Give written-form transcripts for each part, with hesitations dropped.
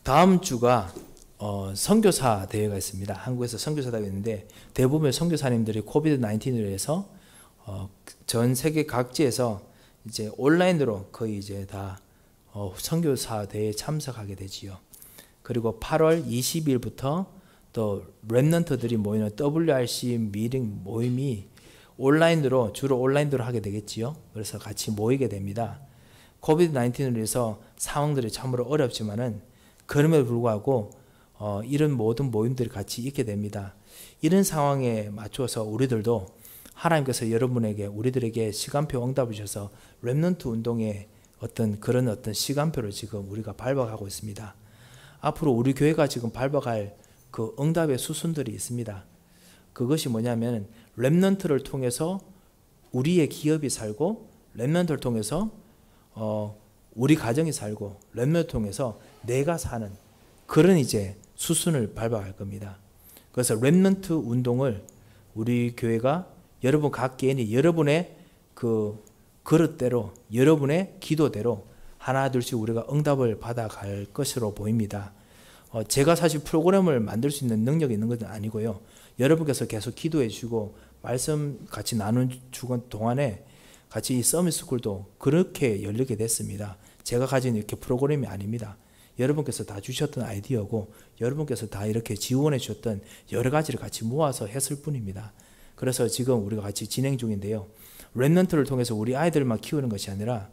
다음 주가 선교사 대회가 있습니다. 한국에서 선교사 대회가 있는데 대부분의 선교사님들이 코비드 19으로 해서 전 세계 각지에서 이제 온라인으로 거의 이제 다 선교사 대회에 참석하게 되지요. 그리고 8월 20일부터 또 렘넌트들이 모이는 WRC 미팅 모임이 온라인으로 주로 온라인으로 하게 되겠지요. 그래서 같이 모이게 됩니다. 코비드 19으로 해서 상황들이 참으로 어렵지만은 그럼에도 불구하고 이런 모든 모임들이 같이 있게 됩니다. 이런 상황에 맞춰서 우리들도 하나님께서 여러분에게 우리들에게 시간표 응답을 주셔서 렘넌트 운동의 그런 시간표를 지금 우리가 밟아가고 있습니다. 앞으로 우리 교회가 지금 밟아갈 그 응답의 수순들이 있습니다. 그것이 뭐냐면 렘넌트를 통해서 우리의 기업이 살고, 렘넌트를 통해서 우리 가정이 살고, 렘넌트를 통해서 내가 사는 그런 이제 수순을 밟아갈 겁니다. 그래서 렘넌트 운동을 우리 교회가 여러분 각 개인이 여러분의 그 그릇대로, 여러분의 기도대로 하나 둘씩 우리가 응답을 받아갈 것으로 보입니다. 제가 사실 프로그램을 만들 수 있는 능력이 있는 것은 아니고요. 여러분께서 계속 기도해 주시고 말씀 같이 나눠주는 동안에 같이 이 서밋스쿨도 그렇게 열리게 됐습니다. 제가 가진 이렇게 프로그램이 아닙니다. 여러분께서 다 주셨던 아이디어고 여러분께서 다 이렇게 지원해 주셨던 여러 가지를 같이 모아서 했을 뿐입니다. 그래서 지금 우리가 같이 진행 중인데요. 렘넌트를 통해서 우리 아이들만 키우는 것이 아니라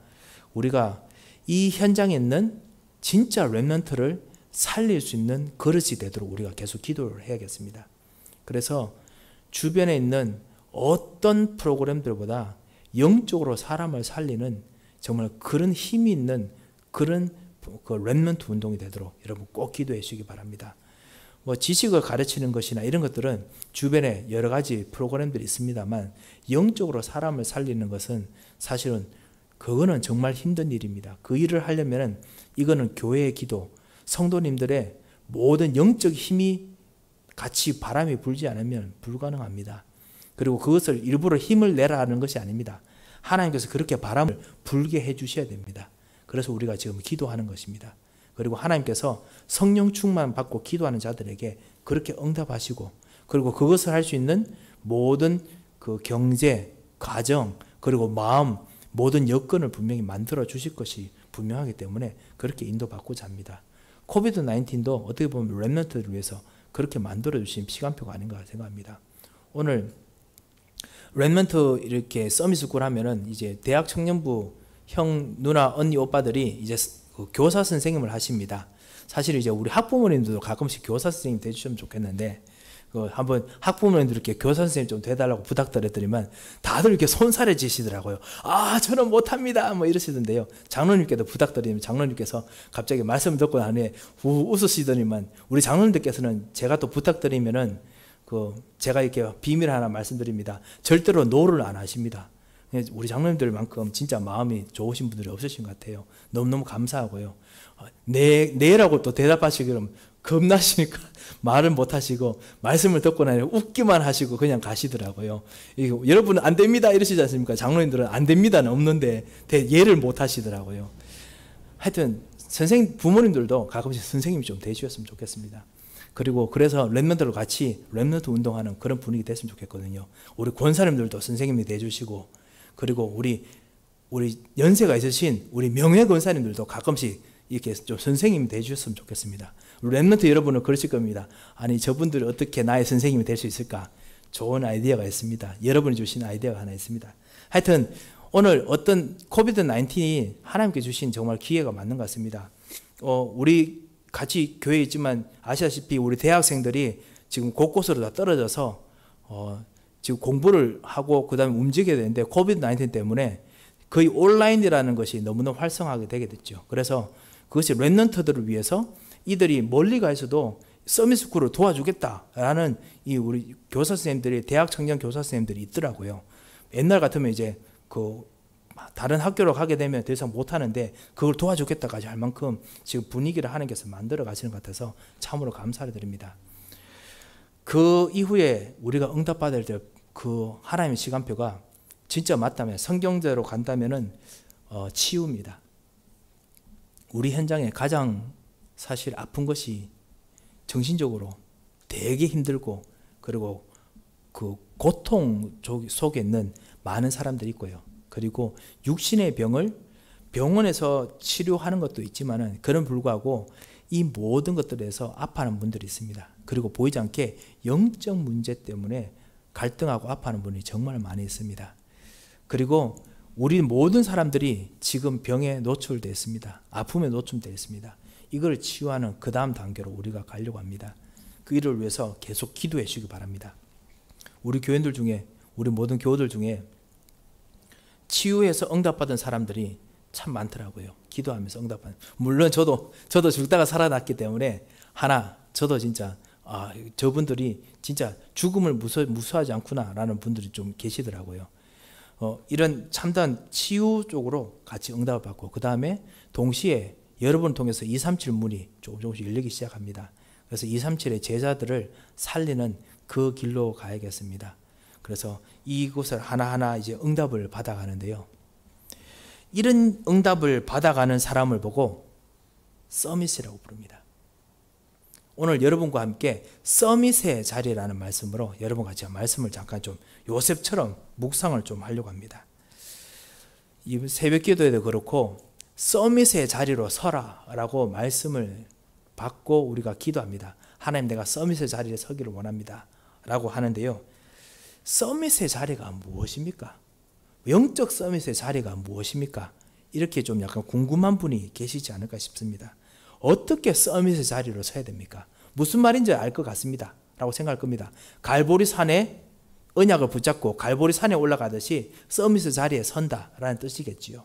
우리가 이 현장에 있는 진짜 렘넌트를 살릴 수 있는 그릇이 되도록 우리가 계속 기도를 해야겠습니다. 그래서 주변에 있는 어떤 프로그램들보다 영적으로 사람을 살리는 정말 그런 힘이 있는 그런 그 렘넌트 운동이 되도록 여러분 꼭 기도해 주시기 바랍니다. 지식을 가르치는 것이나 이런 것들은 주변에 여러 가지 프로그램들이 있습니다만 영적으로 사람을 살리는 것은 사실은 그거는 정말 힘든 일입니다. 그 일을 하려면 이거는 교회의 기도, 성도님들의 모든 영적 힘이 같이 바람이 불지 않으면 불가능합니다. 그리고 그것을 일부러 힘을 내라 하는 것이 아닙니다. 하나님께서 그렇게 바람을 불게 해주셔야 됩니다. 그래서 우리가 지금 기도하는 것입니다. 그리고 하나님께서 성령 충만 받고 기도하는 자들에게 그렇게 응답하시고, 그리고 그것을 할 수 있는 모든 그 경제, 가정, 그리고 마음, 모든 여건을 분명히 만들어 주실 것이 분명하기 때문에 그렇게 인도받고자 합니다. 코비드 19도 어떻게 보면 렘넌트를 위해서 그렇게 만들어 주신 시간표가 아닌가 생각합니다. 오늘 렘넌트 이렇게 서밋스쿨 하면은 이제 대학 청년부 형, 누나, 언니, 오빠들이 이제 그 교사 선생님을 하십니다. 사실 이제 우리 학부모님들도 가끔씩 교사 선생님 되주시면 좋겠는데, 한번 학부모님들께 교사 선생님 좀 돼달라고 부탁드렸더니만 다들 이렇게 손사래지시더라고요. 저는 못합니다. 이러시던데요. 장로님께도 부탁드리면 장로님께서 갑자기 말씀을 듣고 나니 웃으시더니만, 우리 장로님들께서는 제가 또 부탁드리면은 제가 이렇게 비밀 하나 말씀드립니다. 절대로 노를 안 하십니다. 우리 장로님들만큼 진짜 마음이 좋으신 분들이 없으신 것 같아요. 너무너무 감사하고요. 네라고 또 대답하시기로 겁나시니까 말을 못 하시고 말씀을 듣고 나니 웃기만 하시고 그냥 가시더라고요. 여러분은 안 됩니다 이러시지 않습니까? 장로님들은 안 됩니다는 없는데 예를 못 하시더라고요. 하여튼 부모님들도 가끔씩 선생님이 좀 되주셨으면 좋겠습니다. 그리고 그래서 렘넌트로 같이 렘넌트 운동하는 그런 분위기 됐으면 좋겠거든요. 우리 권사님들도 선생님이 돼주시고, 그리고 우리 연세가 있으신 우리 명예 권사님들도 가끔씩 이렇게 좀 선생님이 돼주셨으면 좋겠습니다. 렘넌트 여러분은 그러실 겁니다. 아니 저분들이 어떻게 나의 선생님이 될 수 있을까? 좋은 아이디어가 있습니다. 여러분이 주신 아이디어가 하나 있습니다. 하여튼 오늘 어떤 코비드 19이 하나님께 주신 정말 기회가 맞는 것 같습니다. 우리 같이 교회에 있지만 아시다시피 우리 대학생들이 지금 곳곳으로 다 떨어져서 지금 공부를 하고 그 다음에 움직여야 되는데 코비드 19 때문에 거의 온라인이라는 것이 너무너무 활성화하게 되게 됐죠. 그래서 그것이 렘넌트들을 위해서 이들이 멀리 가 있어도 서밋스쿨을 도와주겠다라는 우리 교사 선생님들이, 대학 청년 교사 선생님들이 있더라고요. 옛날 같으면 이제 다른 학교로 가게 되면 더 이상 못하는데 그걸 도와주겠다까지 할 만큼 지금 분위기를 하나님께서 만들어 가시는 것 같아서 참으로 감사를 드립니다. 그 이후에 우리가 응답받을 때 그 하나님의 시간표가 진짜 맞다면, 성경대로 간다면은 치유입니다. 우리 현장에 가장 사실 아픈 것이 정신적으로 되게 힘들고, 그리고 그 고통 속에 있는 많은 사람들이 있고요. 그리고 육신의 병을 병원에서 치료하는 것도 있지만은, 그런 불구하고 이 모든 것들에서 아파하는 분들이 있습니다. 그리고 보이지 않게 영적 문제 때문에 갈등하고 아파하는 분이 정말 많이 있습니다. 그리고 우리 모든 사람들이 지금 병에 노출되어 있습니다. 아픔에 노출되어 있습니다. 이걸 치유하는 그 다음 단계로 우리가 가려고 합니다. 그 일을 위해서 계속 기도해 주시기 바랍니다. 우리 교인들 중에, 우리 모든 교우들 중에 치유해서 응답받은 사람들이 참 많더라고요. 기도하면서 응답받는. 물론 저도 죽다가 살아났기 때문에 저도 진짜 저분들이 진짜 죽음을 무서워하지 않구나라는 분들이 좀 계시더라고요. 이런 참된 치유 쪽으로 같이 응답을 받고, 그 다음에 동시에 여러분을 통해서 237 문이 조금씩 열리기 시작합니다. 그래서 237의 제자들을 살리는 그 길로 가야겠습니다. 그래서 이곳을 하나하나 이제 응답을 받아가는데요. 이런 응답을 받아가는 사람을 보고 서밋이라고 부릅니다. 오늘 여러분과 함께 서밋의 자리라는 말씀으로 여러분과 같이 말씀을 잠깐 좀 요셉처럼 묵상을 좀 하려고 합니다. 이 새벽 기도에도 그렇고 서밋의 자리로 서라라고 말씀을 받고 우리가 기도합니다. 하나님, 내가 서밋의 자리에 서기를 원합니다 라고 하는데요. 서밋의 자리가 무엇입니까? 영적 서밋의 자리가 무엇입니까? 이렇게 좀 약간 궁금한 분이 계시지 않을까 싶습니다. 어떻게 서밋의 자리로 서야 됩니까? 무슨 말인지 알 것 같습니다 라고 생각할 겁니다. 갈보리 산에 언약을 붙잡고 갈보리 산에 올라가듯이 서밋의 자리에 선다라는 뜻이겠지요.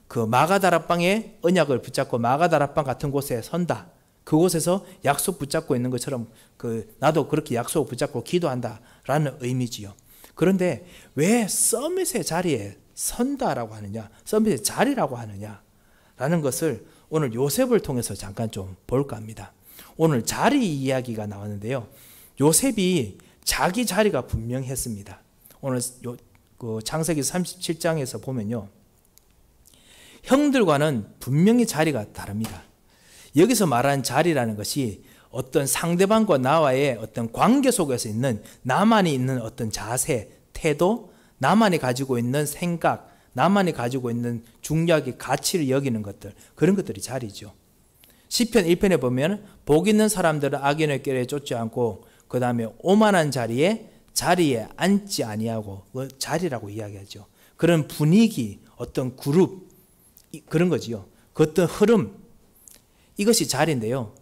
그 마가다락방에 언약을 붙잡고 마가다락방 같은 곳에 선다. 그곳에서 약속 붙잡고 있는 것처럼 나도 그렇게 약속 붙잡고 기도한다라는 의미지요. 그런데 왜 서밋의 자리에 선다라고 하느냐, 서밋의 자리라고 하느냐라는 것을 오늘 요셉을 통해서 잠깐 좀 볼까 합니다. 오늘 자리 이야기가 나왔는데요. 요셉이 자기 자리가 분명했습니다. 오늘 창세기 37장에서 보면요, 형들과는 분명히 자리가 다릅니다. 여기서 말하는 자리라는 것이 어떤 상대방과 나와의 어떤 관계 속에서 있는 나만이 있는 어떤 자세, 태도, 나만이 가지고 있는 생각, 나만이 가지고 있는 중요하게 가치를 여기는 것들, 그런 것들이 자리죠. 시편 1편에 보면 복 있는 사람들은 악인의 꾀에 쫓지 않고, 그 다음에 오만한 자리에 앉지 아니하고, 자리라고 이야기하죠. 그런 분위기, 어떤 그룹, 그런 거지요. 그 어떤 흐름, 이것이 자리인데요.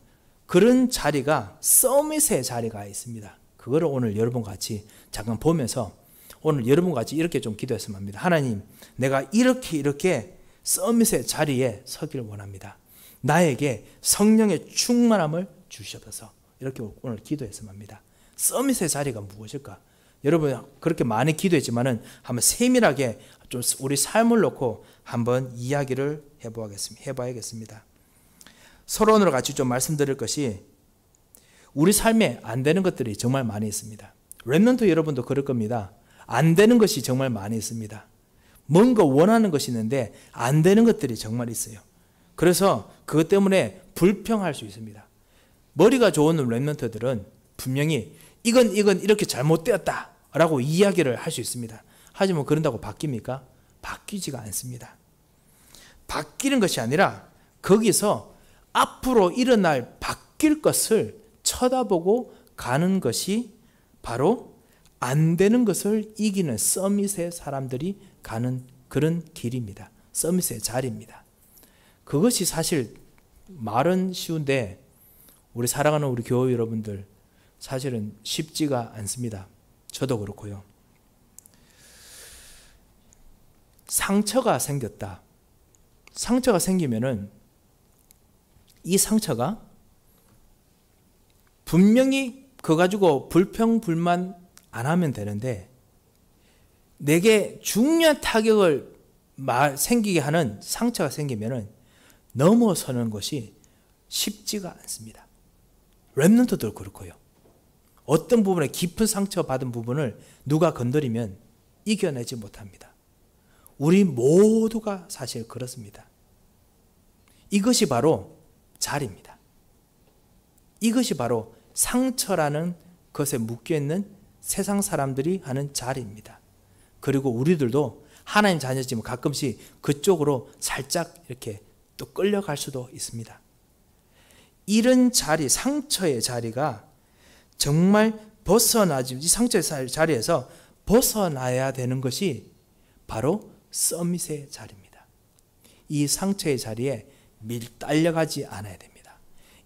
그런 자리가 서밋의 자리가 있습니다. 그거를 오늘 여러분과 같이 잠깐 보면서 오늘 여러분과 같이 이렇게 좀 기도했으면 합니다. 하나님, 내가 이렇게 서밋의 자리에 서기를 원합니다. 나에게 성령의 충만함을 주시옵소서. 이렇게 오늘 기도했으면 합니다. 서밋의 자리가 무엇일까? 여러분 그렇게 많이 기도했지만은 한번 세밀하게 좀 우리 삶을 놓고 한번 이야기를 해봐야겠습니다. 서론으로 같이 좀 말씀드릴 것이, 우리 삶에 안 되는 것들이 정말 많이 있습니다. 렘넌트 여러분도 그럴 겁니다. 안 되는 것이 정말 많이 있습니다. 뭔가 원하는 것이 있는데 안 되는 것들이 정말 있어요. 그래서 그것 때문에 불평할 수 있습니다. 머리가 좋은 렘넌트들은 분명히 이건 이렇게 잘못되었다 라고 이야기를 할 수 있습니다. 하지만 그런다고 바뀝니까? 바뀌지가 않습니다. 바뀌는 것이 아니라 거기서 앞으로 일어날 바뀔 것을 쳐다보고 가는 것이 바로 안 되는 것을 이기는 서밋의 사람들이 가는 그런 길입니다. 서밋의 자리입니다. 그것이 사실 말은 쉬운데 우리 사랑하는 우리 교회 여러분들, 사실은 쉽지가 않습니다. 저도 그렇고요. 상처가 생겼다. 상처가 생기면은 이 상처가 분명히 그거 가지고 불평불만 안 하면 되는데, 내게 중요한 타격을 생기게 하는 상처가 생기면은 넘어서는 것이 쉽지가 않습니다. 렘넌트도 그렇고요. 어떤 부분에 깊은 상처받은 부분을 누가 건드리면 이겨내지 못합니다. 우리 모두가 사실 그렇습니다. 이것이 바로 자리입니다. 이것이 바로 상처라는 것에 묶여있는 세상 사람들이 하는 자리입니다. 그리고 우리들도 하나님 자녀지만 가끔씩 그쪽으로 살짝 이렇게 또 끌려갈 수도 있습니다. 이런 자리, 상처의 자리가 정말 벗어나지, 이 상처의 자리에서 벗어나야 되는 것이 바로 서밋의 자리입니다. 이 상처의 자리에 딸려가지 않아야 됩니다.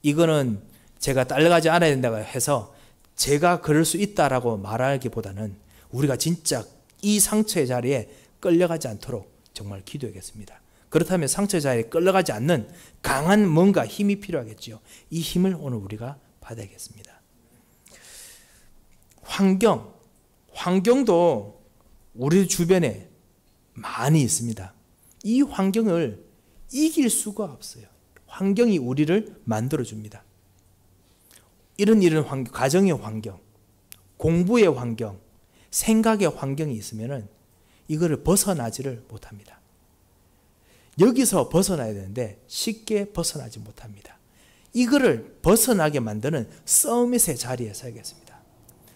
이거는 제가 딸려가지 않아야 된다고 해서 제가 그럴 수 있다라고 말하기보다는 우리가 진짜 이 상처의 자리에 끌려가지 않도록 정말 기도하겠습니다. 그렇다면 상처의 자리에 끌려가지 않는 강한 뭔가 힘이 필요하겠죠. 이 힘을 오늘 우리가 받아야겠습니다. 환경도 우리 주변에 많이 있습니다. 이 환경을 이길 수가 없어요. 환경이 우리를 만들어줍니다. 이런 환경, 가정의 환경, 공부의 환경, 생각의 환경이 있으면 이거를 벗어나지를 못합니다. 여기서 벗어나야 되는데 쉽게 벗어나지 못합니다. 이거를 벗어나게 만드는 서밋의 자리에 서야겠습니다.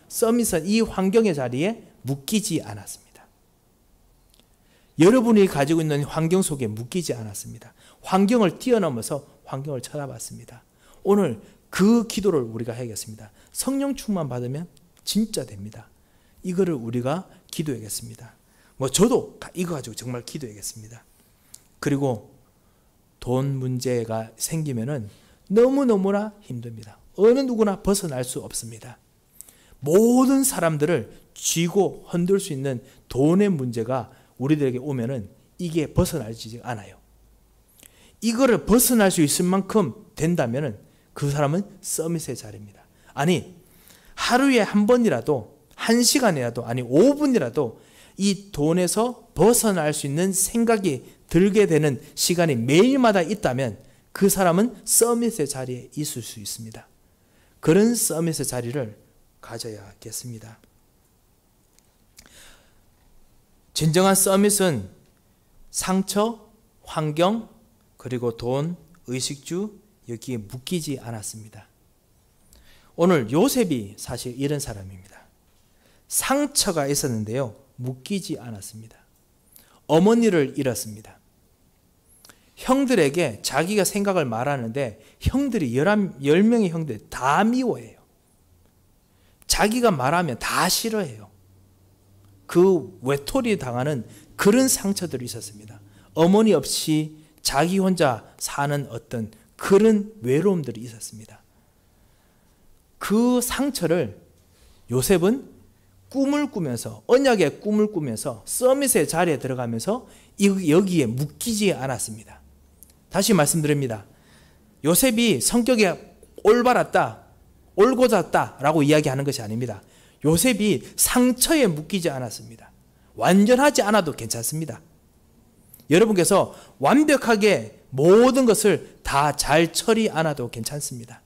서밋은 이 환경의 자리에 묶이지 않았습니다. 여러분이 가지고 있는 환경 속에 묶이지 않았습니다. 환경을 뛰어넘어서 환경을 쳐다봤습니다. 오늘 그 기도를 우리가 해야겠습니다. 성령 충만 받으면 진짜 됩니다. 이거를 우리가 기도해야겠습니다. 저도 이거 가지고 정말 기도해야겠습니다. 그리고 돈 문제가 생기면은 너무너무나 힘듭니다. 어느 누구나 벗어날 수 없습니다. 모든 사람들을 쥐고 흔들 수 있는 돈의 문제가 우리들에게 오면은 이게 벗어나지 않아요. 이거를 벗어날 수 있을 만큼 된다면은 그 사람은 서밋의 자리입니다. 아니, 하루에 한 번이라도, 한 시간이라도, 아니 5분이라도 이 돈에서 벗어날 수 있는 생각이 들게 되는 시간이 매일마다 있다면 그 사람은 서밋의 자리에 있을 수 있습니다. 그런 서밋의 자리를 가져야겠습니다. 진정한 서밋은 상처, 환경, 그리고 돈, 의식주 여기에 묶이지 않았습니다. 오늘 요셉이 사실 이런 사람입니다. 상처가 있었는데요, 묶이지 않았습니다. 어머니를 잃었습니다. 형들에게 자기가 생각을 말하는데 형들이 10명의 형들 다 미워해요. 자기가 말하면 다 싫어해요. 그 외톨이 당하는 그런 상처들이 있었습니다. 어머니 없이 자기 혼자 사는 어떤 그런 외로움들이 있었습니다. 그 상처를 요셉은 꿈을 꾸면서, 언약의 꿈을 꾸면서 서밋의 자리에 들어가면서 여기에 묶이지 않았습니다. 다시 말씀드립니다. 요셉이 성격이 올바랐다, 올곧았다 라고 이야기하는 것이 아닙니다. 요셉이 상처에 묶이지 않았습니다. 완전하지 않아도 괜찮습니다. 여러분께서 완벽하게 모든 것을 다 잘 처리 않아도 괜찮습니다.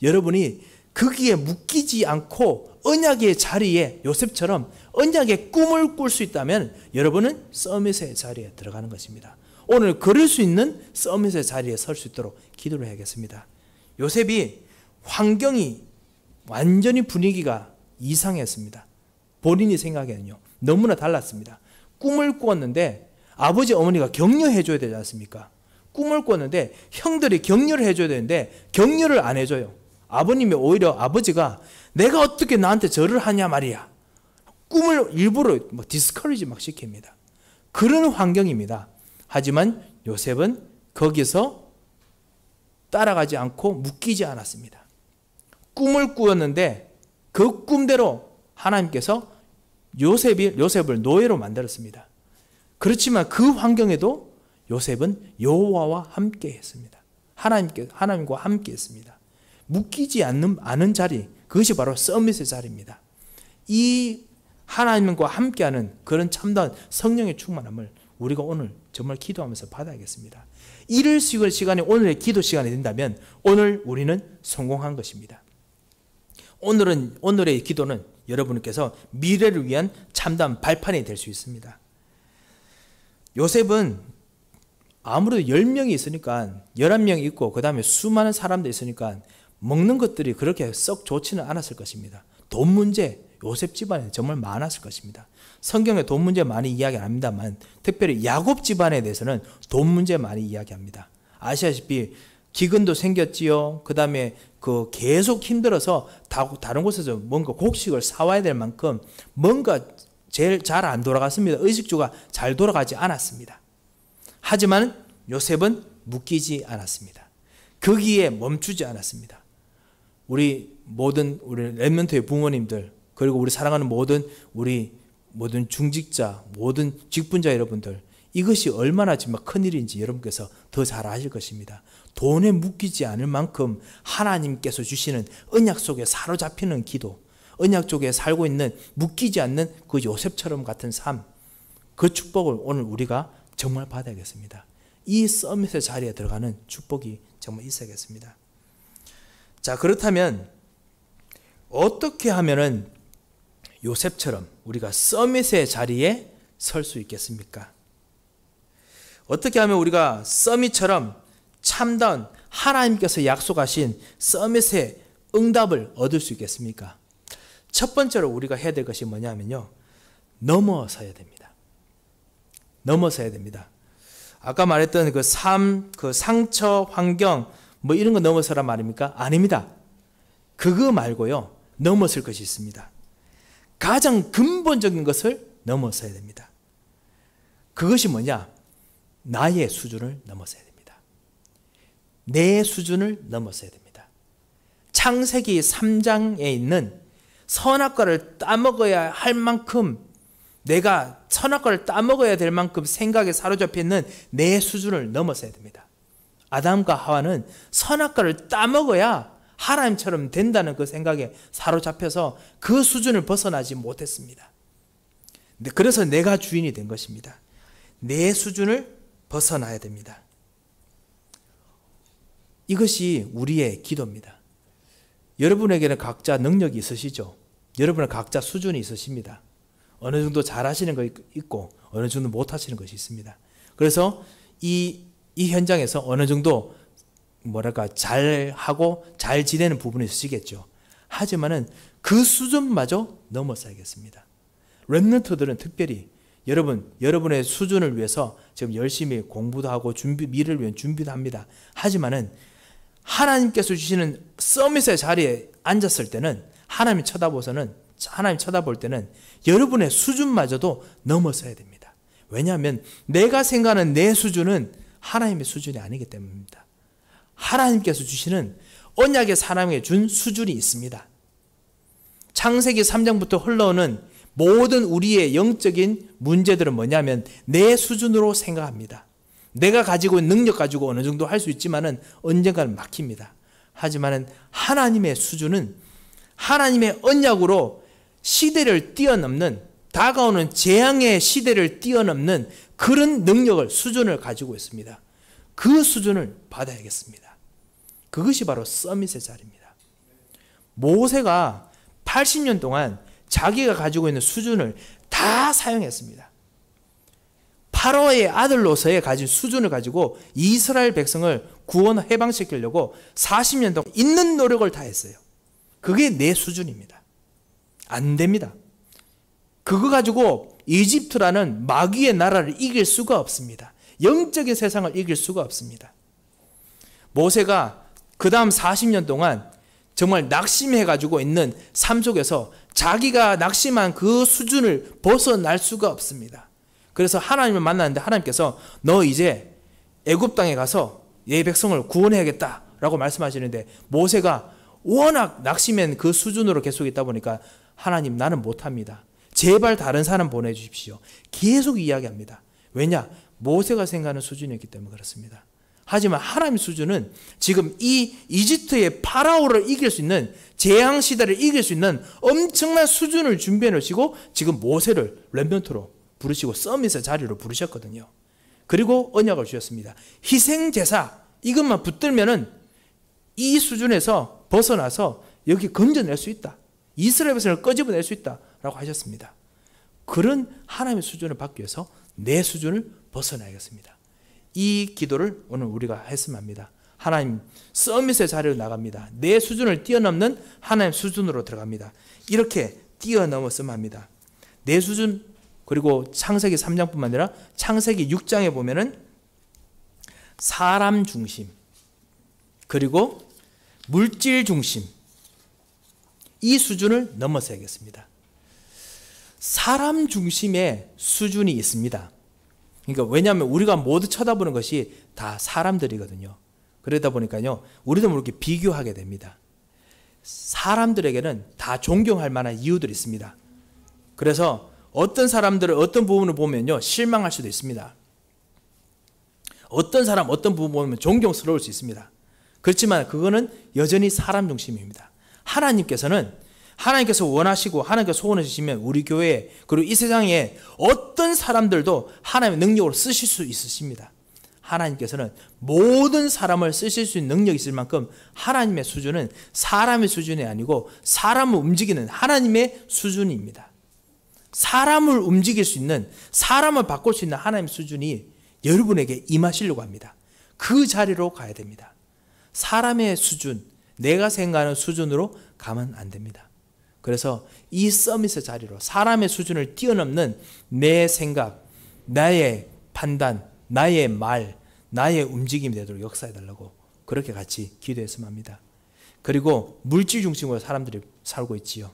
여러분이 거기에 묶이지 않고 언약의 자리에 요셉처럼 언약의 꿈을 꿀 수 있다면 여러분은 서밋의 자리에 들어가는 것입니다. 오늘 그럴 수 있는 서밋의 자리에 설 수 있도록 기도를 해야겠습니다. 요셉이 환경이 완전히 분위기가 이상했습니다. 본인이 생각에는요, 너무나 달랐습니다. 꿈을 꾸었는데 아버지 어머니가 격려해 줘야 되지 않습니까? 꿈을 꿨는데 형들이 격려를 해줘야 되는데 격려를 안 해줘요. 아버님이 오히려 아버지가 내가 어떻게 나한테 절을 하냐 말이야. 꿈을 일부러 디스커리지 막 시킵니다. 그런 환경입니다. 하지만 요셉은 거기서 따라가지 않고 묶이지 않았습니다. 꿈을 꾸었는데 그 꿈대로 하나님께서 요셉을 노예로 만들었습니다. 그렇지만 그 환경에도 요셉은 여호와와 함께 했습니다. 하나님과 함께 했습니다. 묶이지 않는 자리, 그것이 바로 서밋의 자리입니다. 이 하나님과 함께하는 그런 참다운 성령의 충만함을 우리가 오늘 정말 기도하면서 받아야겠습니다. 이럴 시간이 오늘의 기도 시간이 된다면 오늘 우리는 성공한 것입니다. 오늘의 기도는 여러분께서 미래를 위한 참다운 발판이 될 수 있습니다. 요셉은 아무래도 10명이 있으니까 11명이 있고 그 다음에 수많은 사람들이 있으니까 먹는 것들이 그렇게 썩 좋지는 않았을 것입니다. 돈 문제, 요셉 집안에 정말 많았을 것입니다. 성경에 돈 문제 많이 이야기 안 합니다만 특별히 야곱 집안에 대해서는 돈 문제 많이 이야기합니다. 아시다시피 기근도 생겼지요. 그 다음에 계속 힘들어서 다른 곳에서 뭔가 곡식을 사와야 될 만큼 뭔가 제일 잘 안 돌아갔습니다. 의식주가 잘 돌아가지 않았습니다. 하지만 요셉은 묶이지 않았습니다. 거기에 멈추지 않았습니다. 우리 렘넌트의 부모님들, 그리고 우리 사랑하는 모든 중직자, 모든 직분자 여러분들, 이것이 얼마나 정말 큰일인지 여러분께서 더 잘 아실 것입니다. 돈에 묶이지 않을 만큼 하나님께서 주시는 언약 속에 사로잡히는 기도, 언약 속에 살고 있는 묶이지 않는 그 요셉처럼 같은 삶, 그 축복을 오늘 우리가 정말 받아야겠습니다. 이 서밋의 자리에 들어가는 축복이 정말 있어야겠습니다. 자, 그렇다면 어떻게 하면은 요셉처럼 우리가 서밋의 자리에 설 수 있겠습니까? 어떻게 하면 우리가 서밋처럼 참다운 하나님께서 약속하신 서밋의 응답을 얻을 수 있겠습니까? 첫 번째로 우리가 해야 될 것이 뭐냐면요, 넘어서야 됩니다. 넘어서야 됩니다. 아까 말했던 그 삶, 그 상처, 환경 뭐 이런 거 넘어서란 말입니까? 아닙니다. 그거 말고요, 넘어설 것이 있습니다. 가장 근본적인 것을 넘어서야 됩니다. 그것이 뭐냐? 나의 수준을 넘어서야 됩니다. 내 수준을 넘어서야 됩니다. 창세기 3장에 있는 선악과를 따먹어야 할 만큼, 내가 선악과를 따먹어야 될 만큼 생각에 사로잡혀 있는 내 수준을 넘어서야 됩니다. 아담과 하와는 선악과를 따먹어야 하나님처럼 된다는 그 생각에 사로잡혀서 그 수준을 벗어나지 못했습니다. 그래서 내가 주인이 된 것입니다. 내 수준을 벗어나야 됩니다. 이것이 우리의 기도입니다. 여러분에게는 각자 능력이 있으시죠? 여러분은 각자 수준이 있으십니다. 어느 정도 잘하시는 거 있고 어느 정도 못하시는 것이 있습니다. 그래서 이 현장에서 어느 정도 잘하고 잘 지내는 부분이 있으시겠죠. 하지만은 그 수준마저 넘어서야겠습니다. 렘넌트들은 특별히 여러분의 수준을 위해서 지금 열심히 공부도 하고 미래를 위한 준비도 합니다. 하지만은 하나님께서 주시는 서밋의 자리에 앉았을 때는 하나님 쳐다볼 때는 여러분의 수준마저도 넘어서야 됩니다. 왜냐하면 내가 생각하는 내 수준은 하나님의 수준이 아니기 때문입니다. 하나님께서 주시는 언약의 사람에게 준 수준이 있습니다. 창세기 3장부터 흘러오는 모든 우리의 영적인 문제들은 뭐냐면 내 수준으로 생각합니다. 내가 가지고 있는 능력 가지고 어느 정도 할 수 있지만은 언젠가는 막힙니다. 하지만은 하나님의 수준은 하나님의 언약으로 시대를 뛰어넘는, 다가오는 재앙의 시대를 뛰어넘는 그런 능력을, 수준을 가지고 있습니다. 그 수준을 받아야겠습니다. 그것이 바로 서밋의 자리입니다. 모세가 80년 동안 자기가 가지고 있는 수준을 다 사용했습니다. 파라오의 아들로서의 가진 수준을 가지고 이스라엘 백성을 구원 해방시키려고 40년 동안 있는 노력을 다 했어요. 그게 내 수준입니다. 안 됩니다. 그거 가지고 이집트라는 마귀의 나라를 이길 수가 없습니다. 영적인 세상을 이길 수가 없습니다. 모세가 그 다음 40년 동안 정말 낙심해가지고 있는 삶 속에서 자기가 낙심한 그 수준을 벗어날 수가 없습니다. 그래서 하나님을 만났는데 하나님께서 너 이제 애굽 땅에 가서 내 백성을 구원해야겠다라고 말씀하시는데 모세가 워낙 낙심한 그 수준으로 계속 있다 보니까 하나님, 나는 못합니다. 제발 다른 사람 보내주십시오. 계속 이야기합니다. 왜냐? 모세가 생각하는 수준이었기 때문에 그렇습니다. 하지만 하나님의 수준은 지금 이 이집트의 파라오를 이길 수 있는, 재앙시대를 이길 수 있는 엄청난 수준을 준비해 놓으시고 지금 모세를 렘넌트로 부르시고 서밋의 자리로 부르셨거든요. 그리고 언약을 주셨습니다. 희생제사 이것만 붙들면은 이 수준에서 벗어나서 여기 건져낼 수 있다. 이스라엘 백성을 끄집어낼 수 있다라고 하셨습니다. 그런 하나님의 수준을 받기 위해서 내 수준을 벗어나야겠습니다. 이 기도를 오늘 우리가 했으면 합니다. 하나님 서밋의 자리로 나갑니다. 내 수준을 뛰어넘는 하나님 수준으로 들어갑니다. 이렇게 뛰어넘었으면 합니다. 내 수준, 그리고 창세기 3장뿐만 아니라 창세기 6장에 보면은 사람 중심, 그리고 물질 중심, 이 수준을 넘어서야겠습니다. 사람 중심의 수준이 있습니다. 그러니까 왜냐하면 우리가 모두 쳐다보는 것이 다 사람들이거든요. 그러다 보니까요, 우리도 모르게 비교하게 됩니다. 사람들에게는 다 존경할 만한 이유들이 있습니다. 그래서 어떤 사람들을 어떤 부분을 보면요, 실망할 수도 있습니다. 어떤 사람 어떤 부분 보면 존경스러울 수 있습니다. 그렇지만 그거는 여전히 사람 중심입니다. 하나님께서 원하시고 하나님께서 소원해 주시면 우리 교회 그리고 이 세상에 어떤 사람들도 하나님의 능력으로 쓰실 수 있으십니다. 하나님께서는 모든 사람을 쓰실 수 있는 능력이 있을 만큼 하나님의 수준은 사람의 수준이 아니고 사람을 움직이는 하나님의 수준입니다. 사람을 움직일 수 있는, 사람을 바꿀 수 있는 하나님의 수준이 여러분에게 임하시려고 합니다. 그 자리로 가야 됩니다. 사람의 수준, 내가 생각하는 수준으로 가면 안 됩니다. 그래서 이 서밋의 자리로 사람의 수준을 뛰어넘는 내 생각, 나의 판단, 나의 말, 나의 움직임이 되도록 역사해달라고 그렇게 같이 기도했으면 합니다. 그리고 물질 중심으로 사람들이 살고 있지요.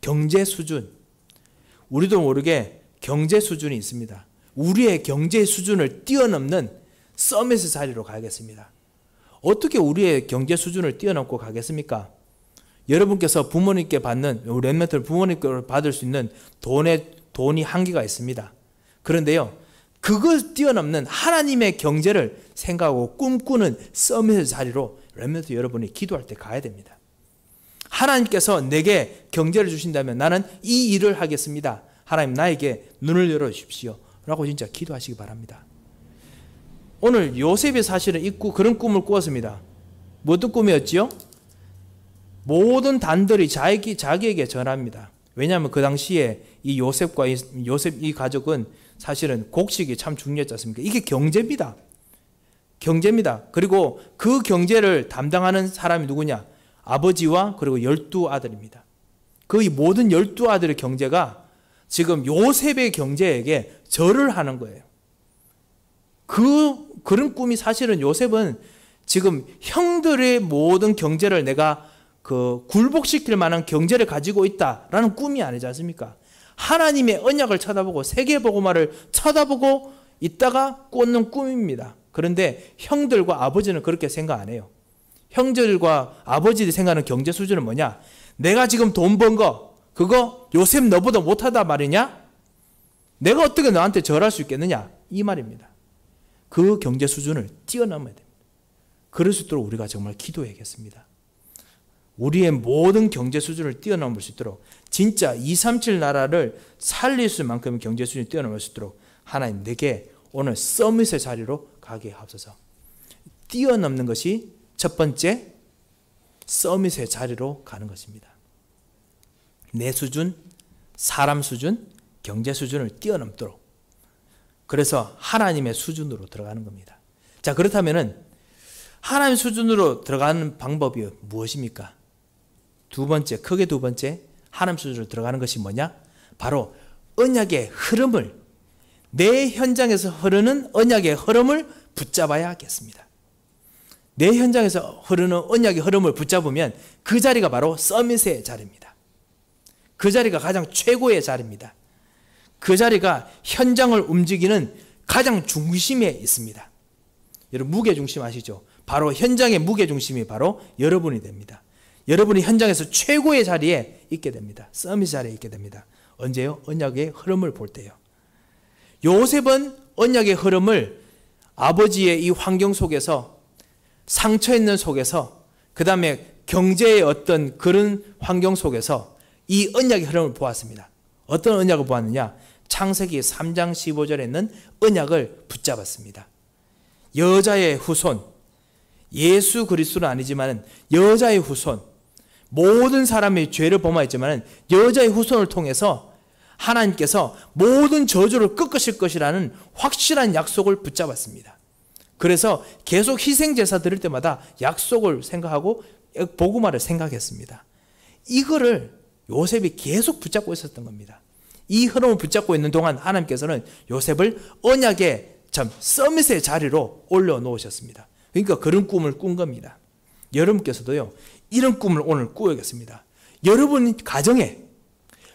경제 수준, 우리도 모르게 경제 수준이 있습니다. 우리의 경제 수준을 뛰어넘는 서밋의 자리로 가야겠습니다. 어떻게 우리의 경제 수준을 뛰어넘고 가겠습니까? 여러분께서 부모님께 받는, 렘넌트를 부모님께 받을 수 있는 돈이 한계가 있습니다. 그런데요, 그걸 뛰어넘는 하나님의 경제를 생각하고 꿈꾸는 서밋의 자리로 렘넌트 여러분이 기도할 때 가야 됩니다. 하나님께서 내게 경제를 주신다면 나는 이 일을 하겠습니다. 하나님 나에게 눈을 열어주십시오 라고 진짜 기도하시기 바랍니다. 오늘 요셉이 사실은 그런 꿈을 꾸었습니다. 어떤 꿈이었지요? 모든 단들이 자기에게 전합니다. 왜냐하면 그 당시에 이 요셉과 요셉 이 가족은 사실은 곡식이 참 중요했지 않습니까? 이게 경제입니다. 경제입니다. 그리고 그 경제를 담당하는 사람이 누구냐? 아버지와 그리고 12아들입니다. 그 모든 12아들의 경제가 지금 요셉의 경제에게 절을 하는 거예요. 그런 꿈이 사실은 요셉은 지금 형들의 모든 경제를 내가 굴복시킬 만한 경제를 가지고 있다라는 꿈이 아니지 않습니까? 하나님의 언약을 쳐다보고 세계복음화를 쳐다보고 있다가 꽂는 꿈입니다. 그런데 형들과 아버지는 그렇게 생각 안 해요. 형들과 아버지들이 생각하는 경제 수준은 뭐냐? 내가 지금 돈 번 거 그거 요셉 너보다 못하다 말이냐? 내가 어떻게 너한테 절할 수 있겠느냐? 이 말입니다. 그 경제 수준을 뛰어넘어야 됩니다. 그럴 수 있도록 우리가 정말 기도해야겠습니다. 우리의 모든 경제 수준을 뛰어넘을 수 있도록 진짜 237 나라를 살릴 수 만큼의 경제 수준을 뛰어넘을 수 있도록 하나님 내게 오늘 서밋의 자리로 가게 하옵소서. 뛰어넘는 것이 첫 번째 서밋의 자리로 가는 것입니다. 내 수준, 사람 수준, 경제 수준을 뛰어넘도록. 그래서 하나님의 수준으로 들어가는 겁니다. 자, 그렇다면은 하나님 수준으로 들어가는 방법이 무엇입니까? 크게 두 번째 하나님 수준으로 들어가는 것이 뭐냐? 바로 언약의 흐름을, 내 현장에서 흐르는 언약의 흐름을 붙잡아야 하겠습니다. 내 현장에서 흐르는 언약의 흐름을 붙잡으면 그 자리가 바로 서밋의 자리입니다. 그 자리가 가장 최고의 자리입니다. 그 자리가 현장을 움직이는 가장 중심에 있습니다. 여러분 무게중심 아시죠? 바로 현장의 무게중심이 바로 여러분이 됩니다. 여러분이 현장에서 최고의 자리에 있게 됩니다. 서밋 자리에 있게 됩니다. 언제요? 언약의 흐름을 볼 때요. 요셉은 언약의 흐름을 아버지의 이 환경 속에서, 상처 있는 속에서, 그 다음에 경제의 어떤 그런 환경 속에서 이 언약의 흐름을 보았습니다. 어떤 언약을 보았느냐? 창세기 3장 15절에 있는 언약을 붙잡았습니다. 여자의 후손, 예수 그리스도는 아니지만 여자의 후손, 모든 사람이 죄를 범하였지만 여자의 후손을 통해서 하나님께서 모든 저주를 꺾으실 것이라는 확실한 약속을 붙잡았습니다. 그래서 계속 희생제사 드릴 때마다 약속을 생각하고 복음화를 생각했습니다. 이거를 요셉이 계속 붙잡고 있었던 겁니다. 이 흐름을 붙잡고 있는 동안 하나님께서는 요셉을 언약의 서밋의 자리로 올려놓으셨습니다. 그러니까 그런 꿈을 꾼 겁니다. 여러분께서도요, 이런 꿈을 오늘 꾸어야겠습니다. 여러분 가정에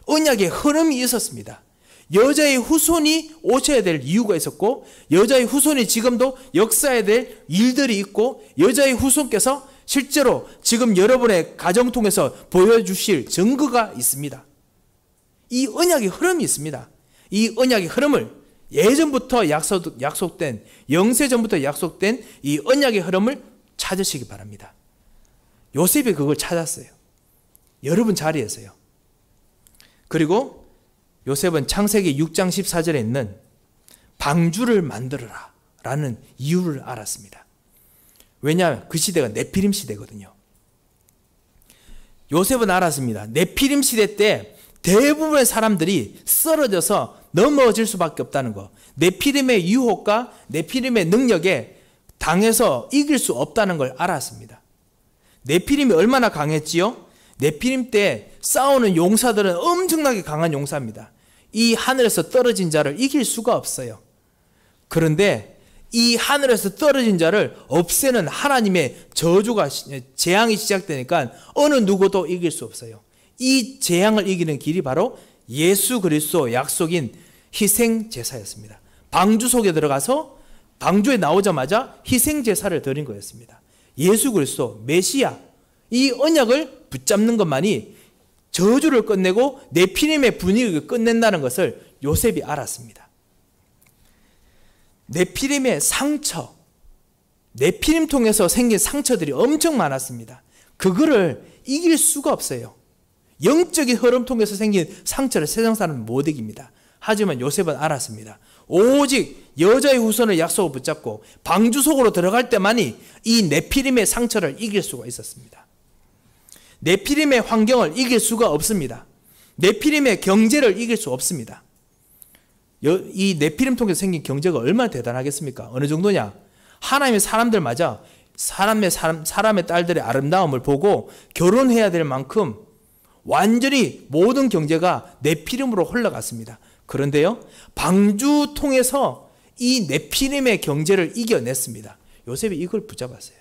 언약의 흐름이 있었습니다. 여자의 후손이 오셔야 될 이유가 있었고, 여자의 후손이 지금도 역사해야 될 일들이 있고, 여자의 후손께서 실제로 지금 여러분의 가정 통해서 보여주실 증거가 있습니다. 이 언약의 흐름이 있습니다. 이 언약의 흐름을 예전부터 약속된, 영세전부터 약속된 이 언약의 흐름을 찾으시기 바랍니다. 요셉이 그걸 찾았어요. 여러분 자리에서요. 그리고 요셉은 창세기 6장 14절에 있는 방주를 만들어라 라는 이유를 알았습니다. 왜냐하면 그 시대가 네피림 시대거든요. 요셉은 알았습니다. 네피림 시대 때 대부분의 사람들이 쓰러져서 넘어질 수밖에 없다는 거. 네피림의 유혹과 네피림의 능력에 당해서 이길 수 없다는 걸 알았습니다. 네피림이 얼마나 강했지요? 네피림 때 싸우는 용사들은 엄청나게 강한 용사입니다. 이 하늘에서 떨어진 자를 이길 수가 없어요. 그런데 이 하늘에서 떨어진 자를 없애는 하나님의 저주가, 재앙이 시작되니까 어느 누구도 이길 수 없어요. 이 재앙을 이기는 길이 바로 예수 그리스도 약속인 희생제사였습니다. 방주 속에 들어가서 방주에 나오자마자 희생제사를 드린 거였습니다. 예수 그리스도 메시아, 이 언약을 붙잡는 것만이 저주를 끝내고 네피림의 분위기를 끝낸다는 것을 요셉이 알았습니다. 네피림의 상처, 네피림 통해서 생긴 상처들이 엄청 많았습니다. 그거를 이길 수가 없어요. 영적인 흐름 통해서 생긴 상처를 세상 사람은 못 이깁니다. 하지만 요셉은 알았습니다. 오직 여자의 후손을 약속을 붙잡고 방주 속으로 들어갈 때만이 이 네피림의 상처를 이길 수가 있었습니다. 네피림의 환경을 이길 수가 없습니다. 네피림의 경제를 이길 수 없습니다. 이 네피림 통해서 생긴 경제가 얼마나 대단하겠습니까? 어느 정도냐? 하나님의 사람들 맞아 사람의 딸들의 아름다움을 보고 결혼해야 될 만큼 완전히 모든 경제가 네피림으로 흘러갔습니다. 그런데요, 방주 통해서 이 네피림의 경제를 이겨냈습니다. 요셉이 이걸 붙잡았어요.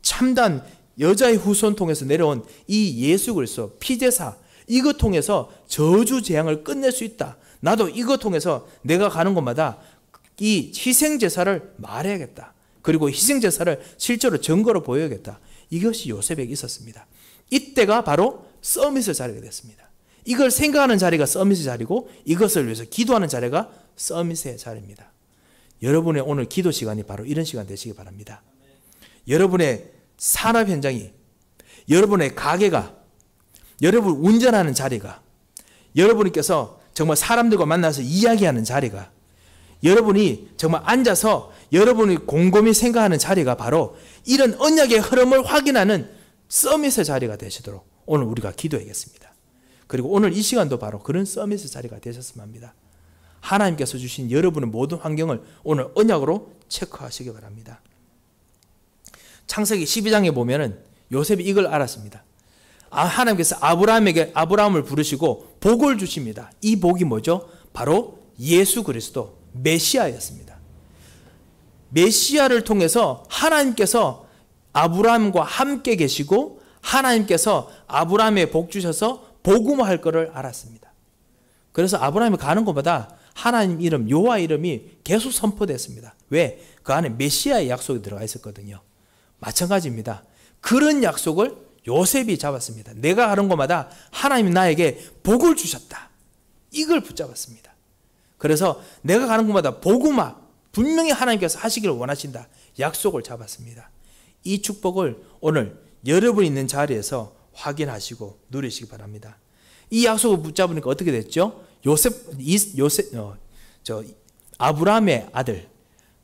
참단 여자의 후손 통해서 내려온 이 예수 그리스도 피제사, 이것 통해서 저주 재앙을 끝낼 수 있다. 나도 이것 통해서 내가 가는 곳마다 이 희생제사를 말해야겠다. 그리고 희생제사를 실제로 증거로 보여야겠다. 이것이 요셉에게 있었습니다. 이때가 바로 서밋의 자리가 됐습니다. 이걸 생각하는 자리가 서밋의 자리고, 이것을 위해서 기도하는 자리가 서밋의 자리입니다. 여러분의 오늘 기도 시간이 바로 이런 시간 되시기 바랍니다. 여러분의 산업 현장이, 여러분의 가게가, 여러분 운전하는 자리가, 여러분께서 정말 사람들과 만나서 이야기하는 자리가, 여러분이 정말 앉아서 여러분이 곰곰이 생각하는 자리가 바로 이런 언약의 흐름을 확인하는 서밋의 자리가 되시도록 오늘 우리가 기도하겠습니다. 그리고 오늘 이 시간도 바로 그런 서밋의 자리가 되셨으면 합니다. 하나님께서 주신 여러분의 모든 환경을 오늘 언약으로 체크하시기 바랍니다. 창세기 12장에 보면은 요셉이 이걸 알았습니다. 하나님께서 아브라함을 부르시고 복을 주십니다. 이 복이 뭐죠? 바로 예수 그리스도 메시아였습니다. 메시아를 통해서 하나님께서 아브라함과 함께 계시고 하나님께서 아브라함에 복 주셔서 복음화할 것을 알았습니다. 그래서 아브라함이 가는 곳마다 하나님 이름, 여호와 이름이 계속 선포됐습니다. 왜? 그 안에 메시아의 약속이 들어가 있었거든요. 마찬가지입니다. 그런 약속을 요셉이 잡았습니다. 내가 가는 곳마다 하나님이 나에게 복을 주셨다. 이걸 붙잡았습니다. 그래서 내가 가는 곳마다 복음화, 분명히 하나님께서 하시기를 원하신다. 약속을 잡았습니다. 이 축복을 오늘 여러분 있는 자리에서 확인하시고 누리시기 바랍니다. 이 약속을 붙잡으니까 어떻게 됐죠? 아브라함의 아들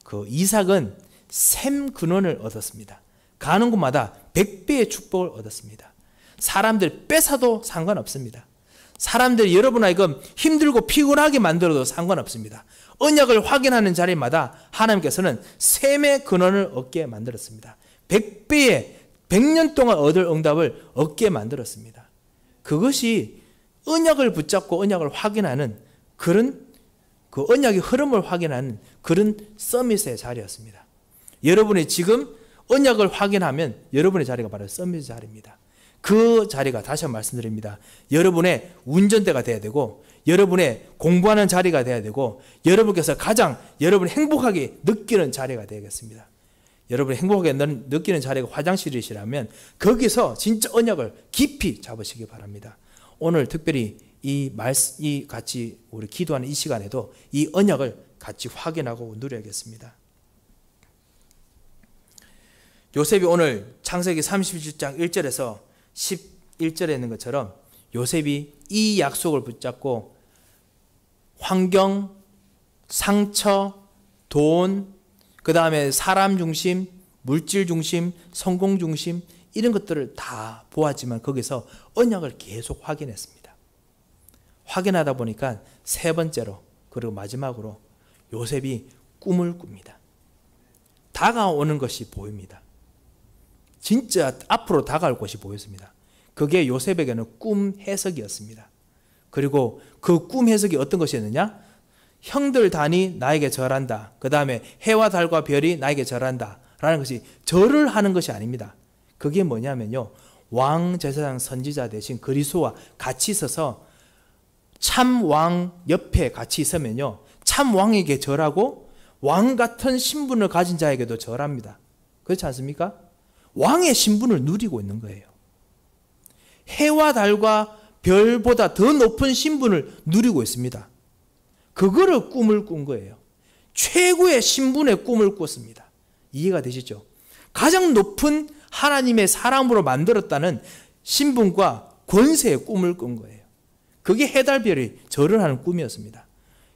그 이삭은 셈 근원을 얻었습니다. 가는 곳마다 100배의 축복을 얻었습니다. 사람들 뺏어도 상관없습니다. 사람들이 여러분 하여금 힘들고 피곤하게 만들어도 상관없습니다. 언약을 확인하는 자리마다 하나님께서는 샘의 근원을 얻게 만들었습니다. 100배의 100년 동안 얻을 응답을 얻게 만들었습니다. 그것이 언약을 붙잡고 언약을 확인하는 그런 그 언약의 흐름을 확인하는 그런 서밋의 자리였습니다. 여러분이 지금 언약을 확인하면 여러분의 자리가 바로 서밋의 자리입니다. 그 자리가 다시 한번 말씀드립니다. 여러분의 운전대가 돼야 되고 여러분의 공부하는 자리가 돼야 되고 여러분께서 가장 여러분이 행복하게 느끼는 자리가 되겠습니다. 여러분이 행복하게 느끼는 자리가 화장실이시라면 거기서 진짜 언약을 깊이 잡으시기 바랍니다. 오늘 특별히 이 같이 우리 기도하는 이 시간에도 이 언약을 같이 확인하고 누려야겠습니다. 요셉이 오늘 창세기 37장 1절에서 11절에 있는 것처럼 요셉이 이 약속을 붙잡고 환경, 상처, 돈, 그 다음에 사람 중심, 물질 중심, 성공 중심 이런 것들을 다 보았지만 거기서 언약을 계속 확인했습니다. 확인하다 보니까 세 번째로 그리고 마지막으로 요셉이 꿈을 꿉니다. 다가오는 것이 보입니다. 진짜 앞으로 다가올 것이 보였습니다. 그게 요셉에게는 꿈 해석이었습니다. 그리고 그 꿈 해석이 어떤 것이었느냐? 형들 단이 나에게 절한다. 그 다음에 해와 달과 별이 나에게 절한다. 라는 것이 절을 하는 것이 아닙니다. 그게 뭐냐면요. 왕 제사장 선지자 대신 그리스도와 같이 있어서 참 왕 옆에 같이 있으면요. 참 왕에게 절하고 왕 같은 신분을 가진 자에게도 절합니다. 그렇지 않습니까? 왕의 신분을 누리고 있는 거예요. 해와 달과 별보다 더 높은 신분을 누리고 있습니다. 그거를 꿈을 꾼 거예요. 최고의 신분의 꿈을 꿨습니다. 이해가 되시죠? 가장 높은 하나님의 사람으로 만들었다는 신분과 권세의 꿈을 꾼 거예요. 그게 해달별이 절을 하는 꿈이었습니다.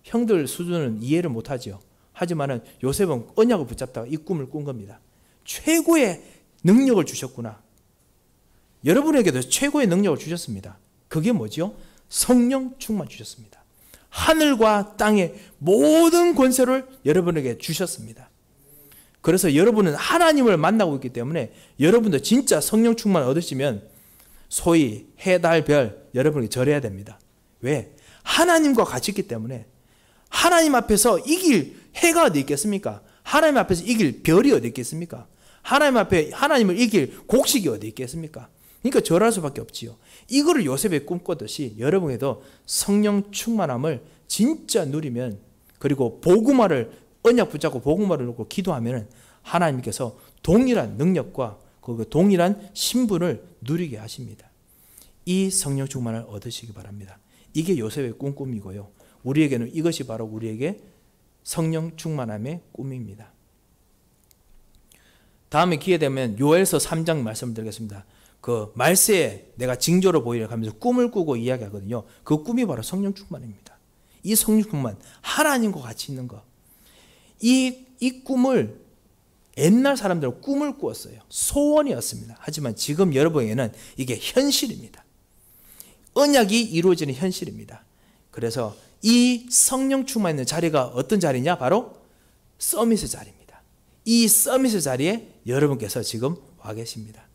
형들 수준은 이해를 못하죠. 하지만 요셉은 언약을 붙잡다가 이 꿈을 꾼 겁니다. 최고의 능력을 주셨구나. 여러분에게도 최고의 능력을 주셨습니다. 그게 뭐죠? 성령 충만 주셨습니다. 하늘과 땅의 모든 권세를 여러분에게 주셨습니다. 그래서 여러분은 하나님을 만나고 있기 때문에 여러분도 진짜 성령 충만 얻으시면 소위 해, 달, 별 여러분에게 절해야 됩니다. 왜? 하나님과 같이 있기 때문에. 하나님 앞에서 이길 해가 어디 있겠습니까? 하나님 앞에서 이길 별이 어디 있겠습니까? 하나님 앞에 하나님을 이길 곡식이 어디 있겠습니까? 그러니까 절할 수밖에 없지요. 이거를 요셉이 꿈꿨듯이 여러분에도 성령 충만함을 진짜 누리면, 그리고 복음화를 언약 붙잡고 복음화를 놓고 기도하면 하나님께서 동일한 능력과 그 동일한 신분을 누리게 하십니다. 이 성령 충만을 얻으시기 바랍니다. 이게 요셉의 꿈이고요. 우리에게는 이것이 바로 우리에게 성령 충만함의 꿈입니다. 다음에 기회 되면 요엘서 3장 말씀을 드리겠습니다. 그 말세에 내가 징조로 보이려 하면서 꿈을 꾸고 이야기하거든요. 그 꿈이 바로 성령 충만입니다. 이 성령 충만, 하나님과 같이 있는 것. 이 꿈을 옛날 사람들은 꿈을 꾸었어요. 소원이었습니다. 하지만 지금 여러분에게는 이게 현실입니다. 언약이 이루어지는 현실입니다. 그래서 이 성령 충만 있는 자리가 어떤 자리냐? 바로 서밋의 자리입니다. 이 서밋의 자리에 여러분께서 지금 와 계십니다.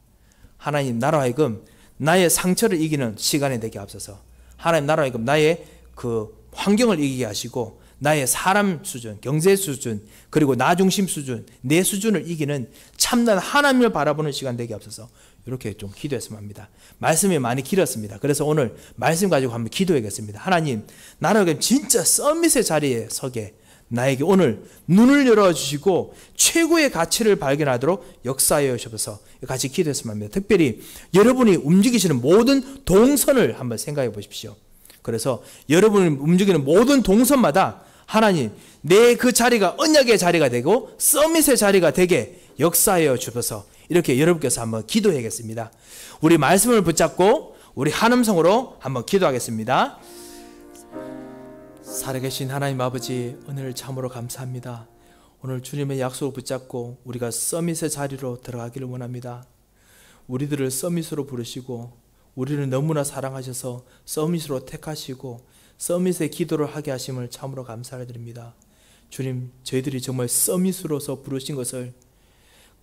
하나님 나로 하여금 나의 상처를 이기는 시간이 되게 앞서서 하나님 나로 하여금 나의 그 환경을 이기게 하시고 나의 사람 수준, 경제 수준, 그리고 나 중심 수준, 내 수준을 이기는 참된 하나님을 바라보는 시간 되게 앞서서 이렇게 좀 기도했으면 합니다. 말씀이 많이 길었습니다. 그래서 오늘 말씀 가지고 한번 기도하겠습니다. 하나님, 나는 진짜 서밋의 자리에 서게 나에게 오늘 눈을 열어주시고 최고의 가치를 발견하도록 역사하여 주셔서 같이 기도했으면 합니다. 특별히 여러분이 움직이시는 모든 동선을 한번 생각해 보십시오. 그래서 여러분이 움직이는 모든 동선마다 하나님, 내 그 자리가 언약의 자리가 되고 서밋의 자리가 되게 역사하여 주셔서 이렇게 여러분께서 한번 기도해야겠습니다. 우리 말씀을 붙잡고 우리 한음성으로 한번 기도하겠습니다. 살아계신 하나님 아버지, 은혜를 참으로 감사합니다. 오늘 주님의 약속을 붙잡고 우리가 서밋의 자리로 들어가기를 원합니다. 우리들을 서밋으로 부르시고 우리를 너무나 사랑하셔서 서밋으로 택하시고 서밋의 기도를 하게 하심을 참으로 감사를 드립니다. 주님, 저희들이 정말 서밋으로서 부르신 것을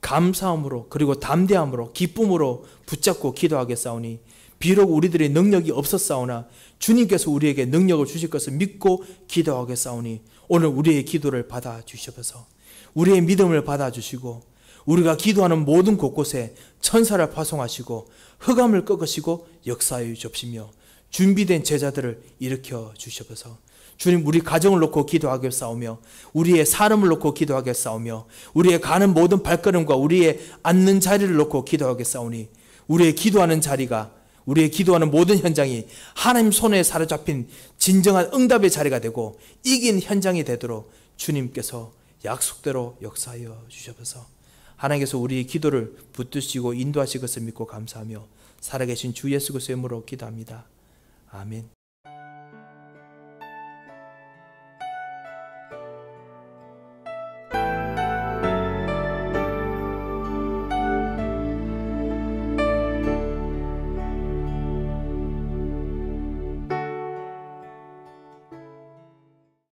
감사함으로 그리고 담대함으로 기쁨으로 붙잡고 기도하겠사오니 비록 우리들의 능력이 없었사오나 주님께서 우리에게 능력을 주실 것을 믿고 기도하겠사오니 오늘 우리의 기도를 받아주셔서 우리의 믿음을 받아주시고 우리가 기도하는 모든 곳곳에 천사를 파송하시고 흑암을 꺾으시고 역사해 주옵시며 준비된 제자들을 일으켜 주셔서 주님, 우리 가정을 놓고 기도하겠사오며 우리의 사람을 놓고 기도하겠사오며 우리의 가는 모든 발걸음과 우리의 앉는 자리를 놓고 기도하겠사오니 우리의 기도하는 자리가 우리의 기도하는 모든 현장이 하나님 손에 사로잡힌 진정한 응답의 자리가 되고 이긴 현장이 되도록 주님께서 약속대로 역사하여 주셔서 하나님께서 우리의 기도를 붙드시고 인도하실 것을 믿고 감사하며 살아계신 주 예수 그리스도의 이름으로 기도합니다. 아멘.